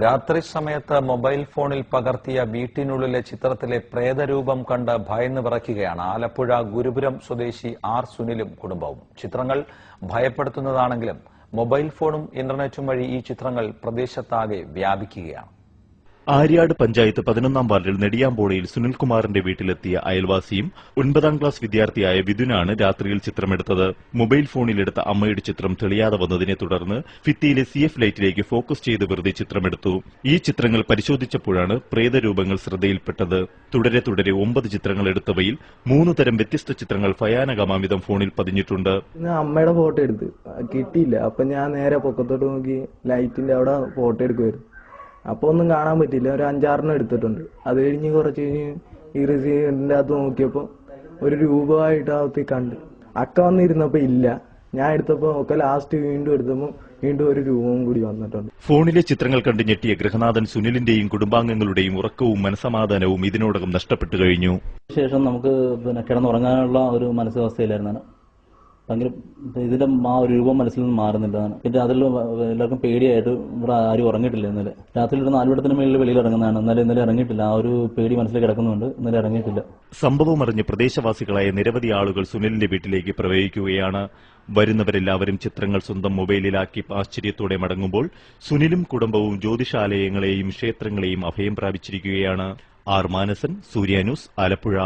രാത്രി സമയത്ത് മൊബൈൽ ഫോണിൽ പകർത്തിയ വീട്ടിനുള്ളിലെ ചിത്രത്തിലെ പ്രേതരൂപം കണ്ട് ഭയന്ന് വിറയ്ക്കുകയാണ് ആലപ്പുഴ ഗുരുപുരം സ്വദേശി ആർ സുനിലും കുടുംബവും. ചിത്രങ്ങൾ ഭയപ്പെടുത്തുന്നതാണെങ്കിലും മൊബൈൽ ഫോണും ഇന്റർനെറ്റും വഴി ഈ ചിത്രങ്ങൾ പ്രദേശത്താകെ വ്യാപിക്കുകയാണ്. ആര്യാട് പഞ്ചായത്ത് 11-ാം വാർഡിൽ നെടിയാമ്പോളയിൽ സുനിൽകുമാറിന്റെ വീട്ടിലെത്തിയ അയൽവാസിയും 9-ാം ക്ലാസ് വിദ്യാർത്ഥിയായ വിധുനാണ് രാത്രിയിൽ ചിത്രമെടുത്തത്. മൊബൈൽ ഫോണിലെടുത്ത അമ്മയുടെ ചിത്രം തെളിയാതെ വന്നതിനെ തുടർന്ന് ഭിത്തിയിലെ CF ലൈറ്റിലേക്ക് ഫോക്കസ് ചെയ്ത് വെറുതെ ചിത്രമെടുത്തു. ഈ ചിത്രങ്ങൾ പരിശോധിച്ചപ്പോഴാണ് പ്രേതരൂപങ്ങൾ ശ്രദ്ധയിൽപ്പെട്ടത്. തുടരെ 9 ചിത്രങ്ങൾ എടുത്തവയിൽ 3 തരം വ്യത്യസ്ത ചിത്രങ്ങൾ ഭയാനകമാമിതം ഫോണിൽ പതിഞ്ഞിട്ടുണ്ട്. അമ്മയുടെ ഫോട്ടോ എടുത്ത് കിട്ടിയില്ല. അപ്പൊ ഞാൻ നേരെ പൊക്കത്തോട്ട് നോക്കി ലൈറ്റിന്റെ അവിടെ ഫോട്ടോ എടുക്കുമായിരുന്നു. അപ്പൊ ഒന്നും കാണാൻ പറ്റില്ല. ഒരു 5-6 എടുത്തിട്ടുണ്ട്. അത് കഴിഞ്ഞ് കുറച്ച് കഴിഞ്ഞ് ഈ റിസീവറിന്റെ അകത്ത് നോക്കിയപ്പോ ഒരു രൂപമായിട്ട് അകത്ത് കണ്ട്. അക്ക വന്നിരുന്നപ്പോ ഇല്ല. ഞാൻ എടുത്തപ്പോ ഒക്കെ ലാസ്റ്റ് വീണ്ടും എടുത്തപ്പോ വീണ്ടും ഒരു രൂപവും കൂടി വന്നിട്ടുണ്ട്. ഫോണിലെ ചിത്രങ്ങൾ കണ്ട് ഞെട്ടിയ ഗൃഹനാഥൻ സുനിലിന്റെയും കുടുംബാംഗങ്ങളുടെയും ഉറക്കവും മനസമാധാനവും ഇതിനോടകം നഷ്ടപ്പെട്ടു കഴിഞ്ഞു. ശേഷം നമുക്ക് കിടന്നുറങ്ങാനുള്ള ഒരു മാനസികാവസ്ഥയിലായിരുന്നു. ഭയങ്കര ഇതിന്റെ ഒരു രൂപം മനസ്സിൽ നിന്ന് മാറുന്നില്ലാണ്. പിന്നെ അതിൽ എല്ലാവർക്കും പേടിയായിട്ട് ഇവിടെ ആരും ഉറങ്ങിയിട്ടില്ല. ഇന്നലെ രാത്രി ഒരു 4 വെളിച്ചത്തിന് മേളിൽ വെളിയിൽ ഇറങ്ങുന്നതാണ്. ഇന്നലെ ഇറങ്ങിയിട്ടില്ല. ആ ഒരു പേടി മനസ്സിൽ കിടക്കുന്നുണ്ട്. ഇന്നലെ ഇറങ്ങിയിട്ടില്ല. സംഭവം അറിഞ്ഞ് പ്രദേശവാസികളായ നിരവധി ആളുകൾ സുനിലിന്റെ വീട്ടിലേക്ക് പ്രവേശിക്കുകയാണ്. വരുന്നവരെല്ലാവരും ചിത്രങ്ങൾ സ്വന്തം മൊബൈലിലാക്കി ആശ്ചര്യത്തോടെ മടങ്ങുമ്പോൾ സുനിലും കുടുംബവും ജ്യോതിഷാലയങ്ങളെയും ക്ഷേത്രങ്ങളെയും അഭയം പ്രാപിച്ചിരിക്കുകയാണ്. ആർ മാനസൻ, സൂര്യ ന്യൂസ്, ആലപ്പുഴ.